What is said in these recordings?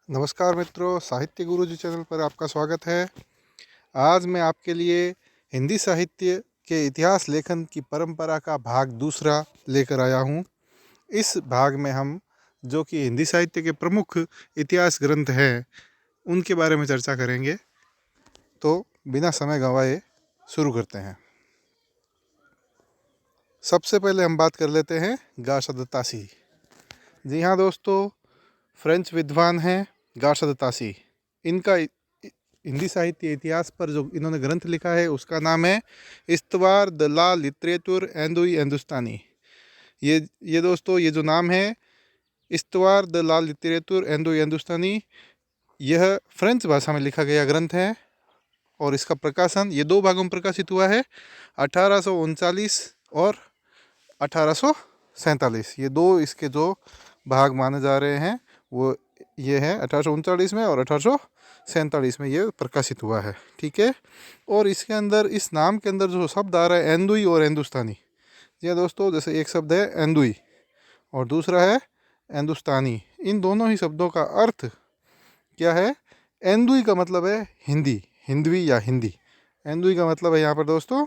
नमस्कार मित्रों, साहित्य गुरुजी चैनल पर आपका स्वागत है। आज मैं आपके लिए हिंदी साहित्य के इतिहास लेखन की परंपरा का भाग दूसरा लेकर आया हूँ। इस भाग में हम जो कि हिंदी साहित्य के प्रमुख इतिहास ग्रंथ हैं उनके बारे में चर्चा करेंगे। तो बिना समय गंवाए शुरू करते हैं। सबसे पहले हम बात कर लेते हैं गार्शद तासी। जी हाँ दोस्तों, फ्रेंच विद्वान हैं गार्शद तासी। इनका हिंदी साहित्य इतिहास पर जो इन्होंने ग्रंथ लिखा है उसका नाम है इस्तवार द ला लिटरेचर एंदुई हिंदुस्तानी। ये दोस्तों, ये जो नाम है इस्तवार द ला लिटरेचर एंदुई हिंदुस्तानी, यह फ्रेंच भाषा में लिखा गया ग्रंथ है और इसका प्रकाशन ये दो भागों में प्रकाशित हुआ है, 1839 और 1847। ये दो इसके जो भाग माने जा रहे हैं वो ये है 1839 में और 1847 में ये प्रकाशित हुआ है। ठीक है। और इसके अंदर, इस नाम के अंदर जो शब्द आ रहा है एंदुई और हिंदुस्तानी, ये दोस्तों जैसे एक शब्द है एंदुई और दूसरा है हिंदुस्तानी, इन दोनों ही शब्दों का अर्थ क्या है? एंदुई का मतलब है हिंदी, हिंदवी या हिंदी। एंदुई का मतलब है यहाँ पर दोस्तों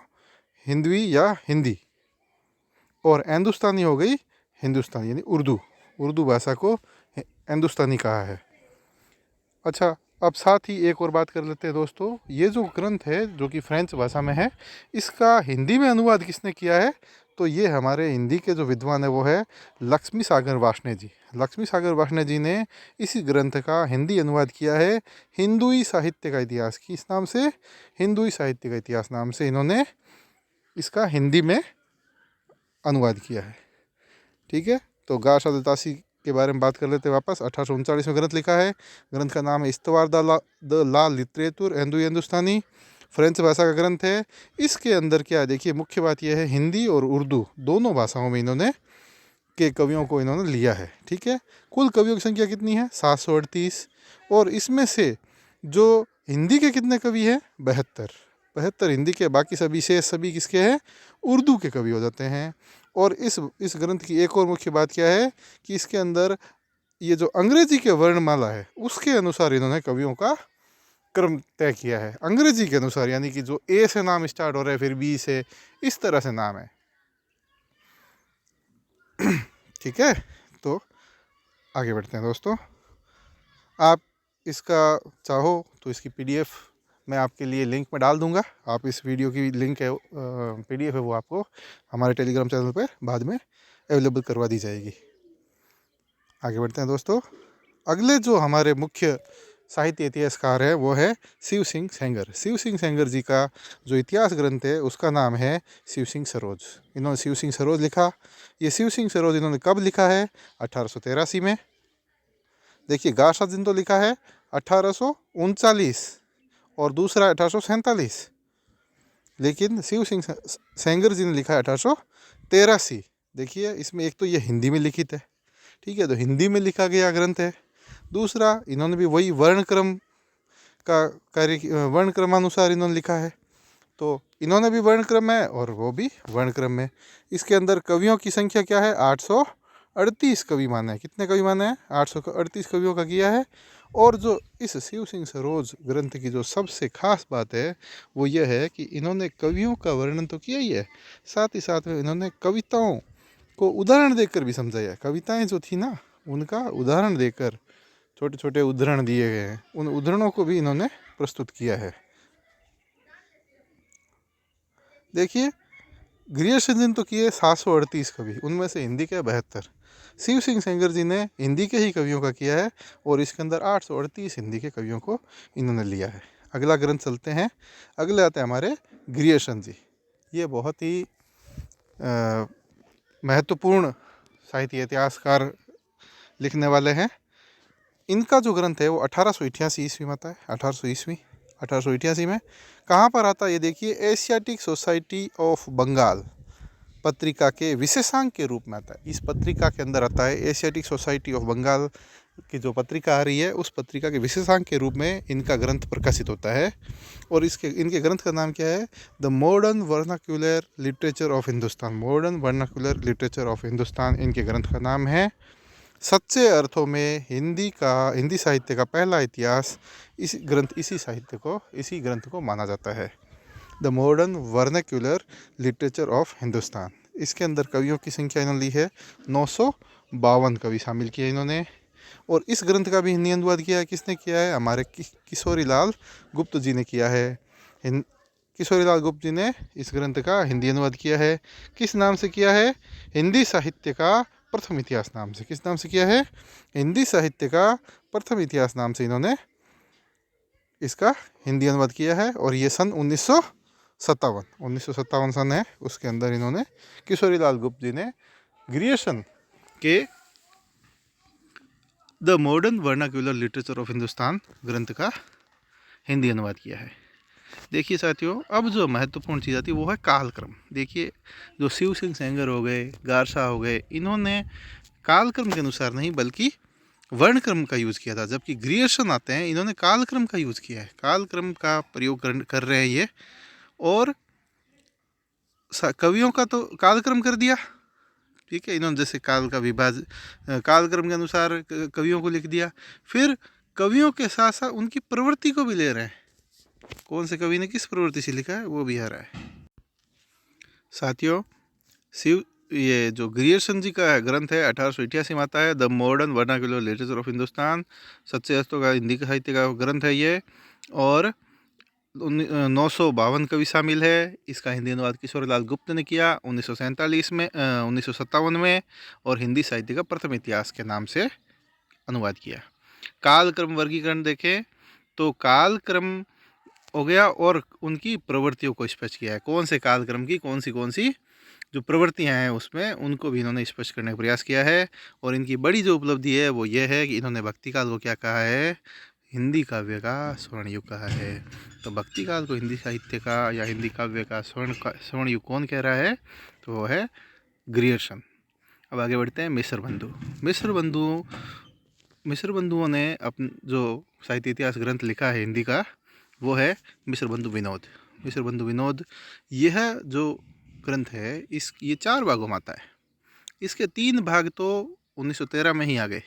हिंदवी या हिंदी, और हिंदुस्तानी हो गई हिंदुस्तानी यानी उर्दू। उर्दू भाषा को हिंदुस्तानी कहा है। अच्छा, अब साथ ही एक और बात कर लेते हैं दोस्तों। ये जो ग्रंथ है जो कि फ्रेंच भाषा में है, इसका हिंदी में अनुवाद किसने किया है? तो ये हमारे हिंदी के जो विद्वान है वो है लक्ष्मी सागर वार्ष्णेय जी। लक्ष्मी सागर वार्ष्णेय जी ने इसी ग्रंथ का हिंदी अनुवाद किया है हिंदुई साहित्य का इतिहास, किस नाम से? हिंदुई साहित्य का इतिहास नाम से इन्होंने इसका हिंदी में अनुवाद किया है। ठीक है। तो गार्शद तासी के बारे में बात कर लेते हैं वापस। 1839 में ग्रंथ लिखा है। ग्रंथ का नाम है इस्तवार द ला लिटरेचर एंदुई हिंदुस्तानी। फ्रेंच भाषा का ग्रंथ है। इसके अंदर क्या है देखिए, मुख्य बात यह है हिंदी और उर्दू दोनों भाषाओं में इन्होंने के कवियों को इन्होंने लिया है। ठीक है। कुल कवियों की संख्या कितनी है? 738। और इसमें से जो हिंदी के कितने कवि हैं? 72 हिंदी के, बाकी सभी शेष सभी किसके हैं? उर्दू के कवि हो जाते हैं। और इस ग्रंथ की एक और मुख्य बात क्या है कि इसके अंदर ये जो अंग्रेजी के वर्णमाला है उसके अनुसार इन्होंने कवियों का क्रम तय किया है। अंग्रेजी के अनुसार, यानी कि जो ए से नाम स्टार्ट हो रहा है फिर बी से, इस तरह से नाम है। ठीक है। तो आगे बढ़ते हैं दोस्तों। आप इसका चाहो तो इसकी पीडीएफ मैं आपके लिए लिंक में डाल दूंगा। आप इस वीडियो की लिंक है, पीडीएफ है, वो आपको हमारे टेलीग्राम चैनल पर बाद में अवेलेबल करवा दी जाएगी। आगे बढ़ते हैं दोस्तों। अगले जो हमारे मुख्य साहित्य इतिहासकार है वो है शिव सिंह सेंगर। शिव सिंह सेंगर जी का जो इतिहास ग्रंथ है उसका नाम है शिव सिंह सरोज। इन्होंने शिव सिंह सरोज लिखा। ये शिव सिंह सरोज इन्होंने कब लिखा है? 1883 में। देखिए, गार्शद जी ने तो लिखा है 1839 और दूसरा 1847, लेकिन शिव सिंह सेंगर जी ने लिखा है 1883। देखिए, इसमें एक तो ये हिंदी में लिखित है। ठीक है, तो हिंदी में लिखा गया ग्रंथ है। दूसरा, इन्होंने भी वही वर्णक्रम का कार्य, वर्णक्रमानुसार इन्होंने लिखा है। तो इन्होंने भी वर्णक्रम है और वो भी वर्णक्रम में। इसके अंदर कवियों की संख्या क्या है? 838 कवि माने हैं। कितने कवि माने हैं? 838 कवियों का किया है। और जो इस शिव सिंह सरोज ग्रंथ की जो सबसे खास बात है वो यह है कि इन्होंने कवियों का वर्णन तो किया ही है, साथ ही साथ में इन्होंने कविताओं को उदाहरण देकर भी समझाया। कविताएं जो थी ना, उनका उदाहरण देकर छोटे छोटे उदाहरण दिए गए हैं, उन उदाहरणों को भी इन्होंने प्रस्तुत किया है। देखिए, ग्रियर्सन तो किए 738 कवि, उनमें से हिंदी के 72। शिव सिंह सेंगर जी ने हिंदी के ही कवियों का किया है और इसके अंदर 838 हिंदी के कवियों को इन्होंने लिया है। अगला ग्रंथ चलते हैं। अगले आते हैं हमारे ग्रियर्सन जी। ये बहुत ही महत्वपूर्ण साहित्य इतिहासकार लिखने वाले हैं। इनका जो ग्रंथ है वो 1888 ईस्वी में आता है। 1888 में कहाँ पर आता है ये देखिए, एशियाटिक सोसाइटी ऑफ बंगाल पत्रिका के विशेषांक के रूप में आता है। इस पत्रिका के अंदर आता है एशियाटिक सोसाइटी ऑफ बंगाल की जो पत्रिका आ रही है, उस पत्रिका के विशेषांक के रूप में इनका ग्रंथ प्रकाशित होता है। और इनके ग्रंथ का नाम क्या है? The modern vernacular literature of Hindustan. Modern vernacular literature of Hindustan इनके ग्रंथ का नाम है। सच्चे अर्थों में हिंदी साहित्य का पहला इतिहास इसी ग्रंथ को माना जाता है। The modern vernacular literature of Hindustan. इसके अंदर कवियों की संख्या इन्होंने ली है 952 कवि शामिल किए इन्होंने। और इस ग्रंथ का भी हिंदी अनुवाद किया है, किसने किया है? हमारे किशोरी लाल गुप्त जी ने किया है। किशोरी लाल गुप्त जी ने इस ग्रंथ का हिंदी अनुवाद किया है। किस नाम से किया है? हिंदी साहित्य का प्रथम इतिहास नाम से। किस नाम से किया है? हिंदी साहित्य का प्रथम इतिहास नाम से इन्होंने इसका हिंदी अनुवाद किया है। और ये सन 1957 सन है, उसके अंदर इन्होंने किशोरी लाल गुप्त जी ने ग्रियर्सन के the modern vernacular literature of Hindustan ग्रंथ का हिंदी अनुवाद किया है। देखिए साथियों, अब जो महत्वपूर्ण चीज़ आती है वो है कालक्रम। देखिए, जो शिव सिंह सेंगर हो गए, गारसा हो गए, इन्होंने कालक्रम के अनुसार नहीं बल्कि वर्णक्रम का यूज़ किया था। जबकि ग्रियर्सन आते हैं, इन्होंने कालक्रम का यूज़ किया है, कालक्रम का प्रयोग कर रहे हैं ये। और कवियों का तो कालक्रम कर दिया, ठीक है, इन्होंने जैसे काल का कालक्रम के अनुसार कवियों को लिख दिया। फिर कवियों के साथ साथ उनकी प्रवृत्ति को भी ले रहे हैं, कौन से कवि ने किस प्रवृत्ति से लिखा है वो भी आ रहा है। साथियों, ये जो ग्रियर्सन जी का ग्रंथ है 1888 में आता है, the modern vernacular literature of Hindustan, सच्चे अर्थों का हिंदी साहित्य का ग्रंथ है ये। और 952 कवि शामिल है। इसका हिंदी अनुवाद किशोरी लाल गुप्त ने किया 1957 में, और हिंदी साहित्य का प्रथम इतिहास के नाम से अनुवाद किया। कालक्रम वर्गीकरण देखें तो कालक्रम हो गया, और उनकी प्रवृत्तियों को स्पष्ट किया है। कौन से कालक्रम की कौन सी जो प्रवृत्तियां हैं उसमें उनको भी इन्होंने स्पष्ट करने का प्रयास किया है। और इनकी बड़ी जो उपलब्धि है वो ये है कि इन्होंने भक्ति काल को क्या कहा है? हिंदी काव्य का स्वर्ण युग कहा है। तो भक्ति काल को हिंदी साहित्य का या हिंदी काव्य का स्वर्ण युग कौन कह रहा है? तो वो है ग्रियर्सन। अब आगे बढ़ते हैं। मिस्र बंधुओं ने अपने जो साहित्य इतिहास ग्रंथ लिखा है हिंदी का, वो है मिस्र बंधु विनोद। यह जो ग्रंथ है ये 4 भागों में आता है। इसके 3 भाग तो 1913 में ही आ गए।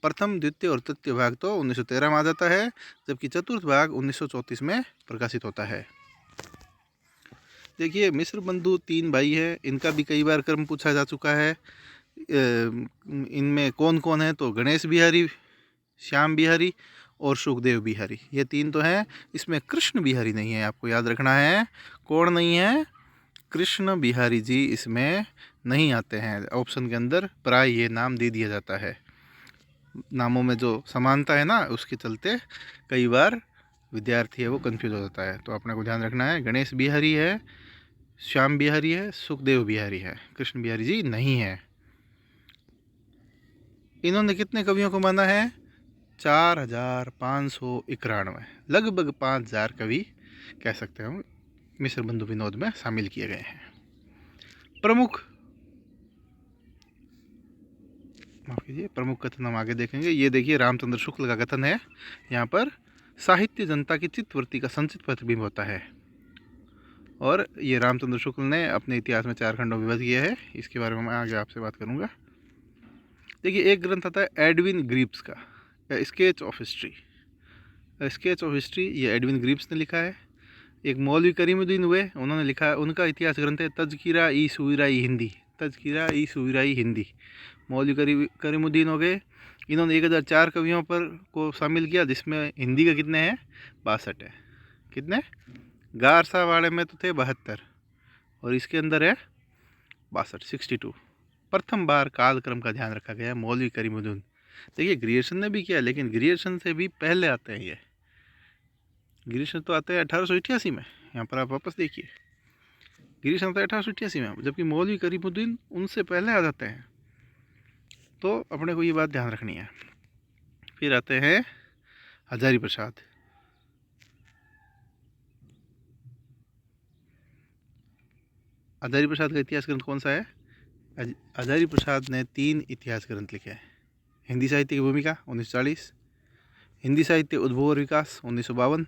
प्रथम, द्वितीय और तृतीय भाग तो 1913 में आ जाता है, जबकि चतुर्थ भाग 1934 में प्रकाशित होता है। देखिए, मिस्र बंधु 3 भाई है, इनका भी कई बार क्रम पूछा जा चुका है। इनमें कौन कौन है? तो गणेश बिहारी, श्याम बिहारी और सुखदेव बिहारी, ये 3 तो हैं। इसमें कृष्ण बिहारी नहीं है, आपको याद रखना है। कौन नहीं है? कृष्ण बिहारी जी इसमें नहीं आते हैं। ऑप्शन के अंदर प्राय ये नाम दे दिया जाता है। नामों में जो समानता है ना, उसके चलते कई बार विद्यार्थी है वो कंफ्यूज हो जाता है। तो अपने को ध्यान रखना है, गणेश बिहारी है, श्याम बिहारी है, सुखदेव बिहारी है, कृष्ण बिहारी जी नहीं है। इन्होंने कितने कवियों को माना है? 4591, लगभग 5000 कवि कह सकते हैं मिस्र बंधु विनोद में शामिल किए गए हैं। प्रमुख कथन हम आगे देखेंगे। ये देखिए, रामचंद्र शुक्ल का कथन है। यहाँ पर साहित्य जनता की चित्तवृत्ति का संचित प्रतिबिंब होता है। और ये रामचंद्र शुक्ल ने अपने इतिहास में 4 खंडों में विभाजित किया है। इसके बारे में मैं आगे आपसे बात करूँगा। देखिए, एक ग्रंथ आता है एडविन ग्रीव्स का, स्केच ऑफ हिस्ट्री। ये एडविन ग्रीव्स ने लिखा है। एक मौलवी करीमुद्दीन हुए, उन्होंने लिखा है, उनका इतिहास ग्रंथ है तज़किरा ई सुवीराई हिंदी। मौलवी करीमुद्दीन हो गए, इन्होंने 1004 कवियों को शामिल किया, जिसमें हिंदी के कितने हैं? 62 है। कितने? गारसा वाले में तो थे 72, और इसके अंदर है 62। प्रथम बार कालक्रम का ध्यान रखा गया मौलवी करीमुद्दीन। देखिए, ग्रियर्सन ने भी किया, लेकिन ग्रियर्सन से भी पहले आते हैं ये। ग्रियर्सन तो आते हैं 1888 में। यहाँ पर आप वापस देखिए, ग्रियर्सन आता है 1888 में, जबकि मौलवी करीमुद्दीन उनसे पहले आ जाते हैं। तो अपने को ये बात ध्यान रखनी है। फिर आते हैं हजारी प्रसाद। हजारी प्रसाद का इतिहास ग्रंथ कौन सा है? हजारी प्रसाद ने 3 इतिहास ग्रंथ लिखे हैं। हिंदी साहित्य की भूमिका 1940, हिंदी साहित्य उद्भव और विकास 1952,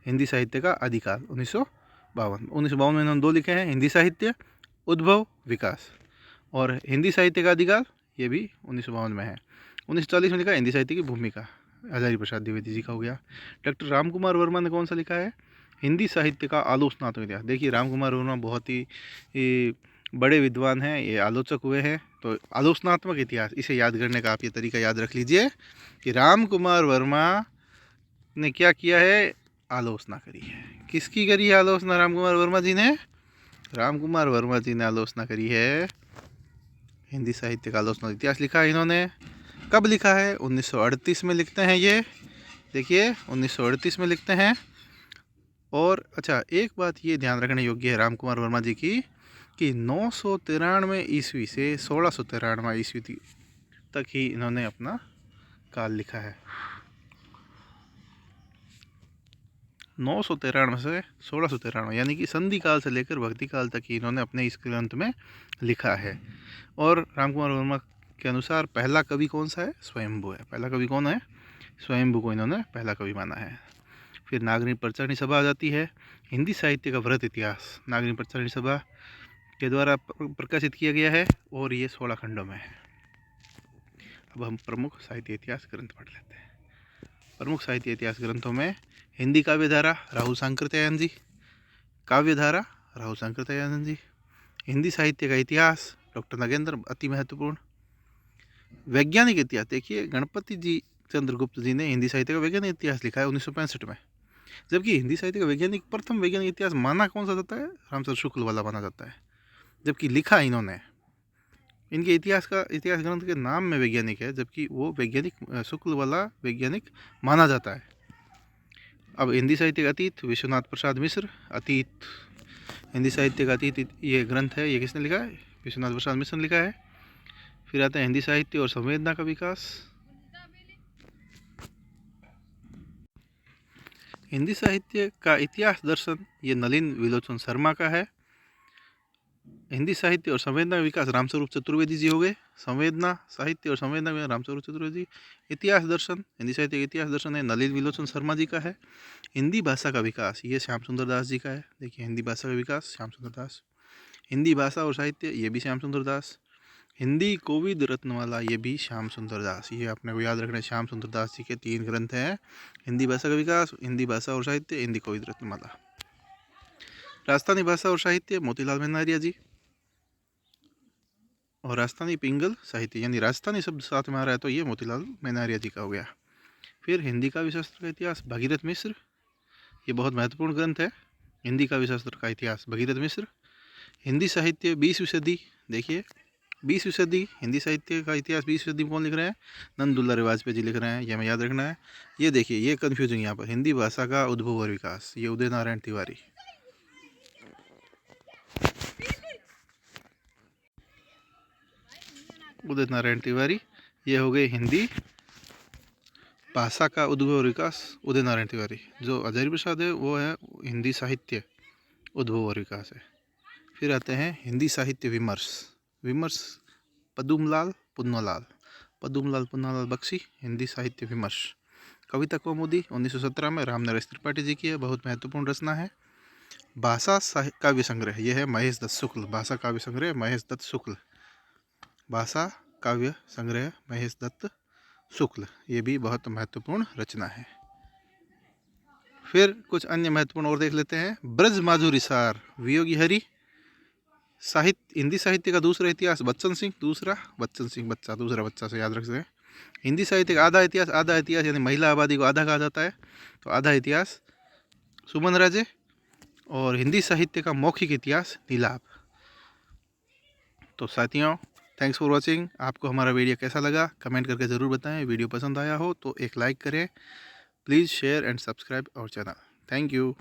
हिंदी साहित्य का आदिकाल 1952। 1952 में इन्होंने 2 लिखे हैं, हिंदी साहित्य उद्भव विकास, और हिंदी साहित्य का आदिकाल ये भी 1952 में है। 1940 में लिखा है हिंदी साहित्य की भूमिका, हजारी प्रसाद द्विवेदी जी का हो गया। डॉक्टर राम कुमार वर्मा ने कौन सा लिखा है? हिंदी साहित्य का आलोचनात्मक इतिहास। देखिए राम कुमार वर्मा बहुत ही बड़े विद्वान हैं, ये आलोचक हुए हैं। तो आलोचनात्मक इतिहास, इसे याद करने का आप ये तरीका याद रख लीजिए कि राम कुमार वर्मा ने क्या किया है? आलोचना करी है। किसकी करी है आलोचना? राम कुमार वर्मा जी ने, राम कुमार वर्मा जी ने आलोचना करी है। हिंदी साहित्य का आलोचना इतिहास लिखा है इन्होंने। कब लिखा है? 1938 में लिखते हैं ये, देखिए 1938 में लिखते हैं। और अच्छा, एक बात ये ध्यान रखने योग्य है राम कुमार वर्मा जी की कि 993 ईस्वी से 1693 ईस्वी तक ही इन्होंने अपना काल लिखा है। 993 से 1693 यानी कि संधि काल से लेकर भक्ति काल तक ही इन्होंने अपने इस ग्रंथ में लिखा है। और राम कुमार वर्मा के अनुसार पहला कवि कौन सा है? स्वयंभू है। पहला कवि कौन है? स्वयंभू को इन्होंने पहला कवि माना है। फिर नागरिक प्रचारणी सभा आ जाती है। हिंदी साहित्य का वृहत इतिहास नागरिक प्रचारणी सभा के द्वारा प्रकाशित किया गया है और ये 16 खंडों में है। अब हम प्रमुख साहित्य इतिहास ग्रंथ पढ़ लेते हैं। प्रमुख साहित्य इतिहास ग्रंथों में हिंदी काव्यधारा राहुल सांकृत्यायन जी, काव्यधारा राहुल सांकृत्यायन जी। हिंदी साहित्य का इतिहास डॉक्टर नगेंद्र, अति महत्वपूर्ण। वैज्ञानिक इतिहास, देखिए गणपति जी चंद्रगुप्त जी ने हिंदी साहित्य का वैज्ञानिक इतिहास लिखा है 1965 में। जबकि हिंदी साहित्य का वैज्ञानिक प्रथम वैज्ञानिक इतिहास माना कौन सा जाता है? रामचंद्र शुक्ल वाला माना जाता है। जबकि लिखा इन्होंने, इनके इतिहास ग्रंथ के नाम में वैज्ञानिक है, जबकि वो वैज्ञानिक शुक्ल वाला वैज्ञानिक माना जाता है। अब हिंदी साहित्य का अतीत विश्वनाथ प्रसाद मिश्र। अतीत, हिंदी साहित्य का अतीत ये ग्रंथ है, ये किसने लिखा है? विश्वनाथ प्रसाद मिश्र ने लिखा है। फिर आता है हिंदी साहित्य और संवेदना का विकास। हिंदी साहित्य का इतिहास दर्शन ये नलिन विलोचन शर्मा का है। हिंदी साहित्य और संवेदना का विकास रामस्वरूप चतुर्वेदी जी हो गए। संवेदना साहित्य और संवेदना में रामस्वरूप चतुर्वेदी। इतिहास दर्शन, हिंदी साहित्य का इतिहास दर्शन है नलिन विलोचन शर्मा जी का है। हिंदी भाषा का विकास ये श्याम सुंदर दास जी का है। देखिए हिंदी भाषा का विकास श्याम सुंदर दास। हिंदी भाषा और साहित्य ये भी श्याम सुंदर दास। हिंदी कोविद रत्नमाला ये भी श्याम सुंदर दास। ये अपने को याद रखना है, श्याम सुंदर दास जी के 3 ग्रंथ हैं, हिंदी भाषा का विकास, हिंदी भाषा और साहित्य, हिंदी कोविद रत्नमाला। राजस्थानी भाषा और साहित्य मोतीलाल मेहनारिया जी। और राजस्थानी पिंगल साहित्य, यानी राजस्थानी शब्द साथ में आ रहा है तो ये मोतीलाल मेहनारिया जी का हो गया। फिर हिंदी काव्य शास्त्र का इतिहास भगीरथ मिश्र, ये बहुत महत्वपूर्ण ग्रंथ है। हिंदी काव्य शास्त्र का इतिहास भगीरथ मिश्र। हिंदी साहित्य 20वीं सदी, देखिए 20वीं सदी हिंदी साहित्य का इतिहास 20वीं सदी में कौन लिख रहे हैं? नंद दुलारी वाजपेयी जी लिख रहे हैं, ये हमें याद रखना है। ये देखिए ये कन्फ्यूजन यहाँ पर, हिंदी भाषा का उद्भव और विकास ये उदय नारायण तिवारी। उदय नारायण तिवारी ये हो गए हिंदी भाषा का उद्भव और विकास उदय नारायण तिवारी। जो हजारी प्रसाद है वो है हिंदी साहित्य उद्भव और विकास है। फिर आते हैं हिंदी साहित्य विमर्श। विमर्श पद्मलाल पुन्नालाल बख्शी, हिंदी साहित्य विमर्श। कविता कौमुदी 1917 में रामनरेश त्रिपाठी जी की है, बहुत महत्वपूर्ण रचना है। भाषा काव्य संग्रह यह है महेश दत्त शुक्ल। भाषा काव्य संग्रह महेश दत्त शुक्ल। भाषा काव्य संग्रह महेश दत्त शुक्ल, ये भी बहुत महत्वपूर्ण रचना है। फिर कुछ अन्य महत्वपूर्ण और देख लेते हैं। ब्रज माधुरी सार वियोगी हरि। साहित्य हिंदी साहित्य का दूसरा इतिहास बच्चन सिंह, दूसरा बच्चा से याद रख सकते हैं। हिंदी साहित्य का आधा इतिहास यानी महिला आबादी को आधा कहा जाता है, तो आधा इतिहास सुमन राजे। और हिंदी साहित्य का मौखिक इतिहास नीलाभ। तो साथियों, थैंक्स फॉर वॉचिंग। आपको हमारा वीडियो कैसा लगा कमेंट करके ज़रूर बताएं। वीडियो पसंद आया हो तो एक लाइक करें। Please share and subscribe our channel. Thank you.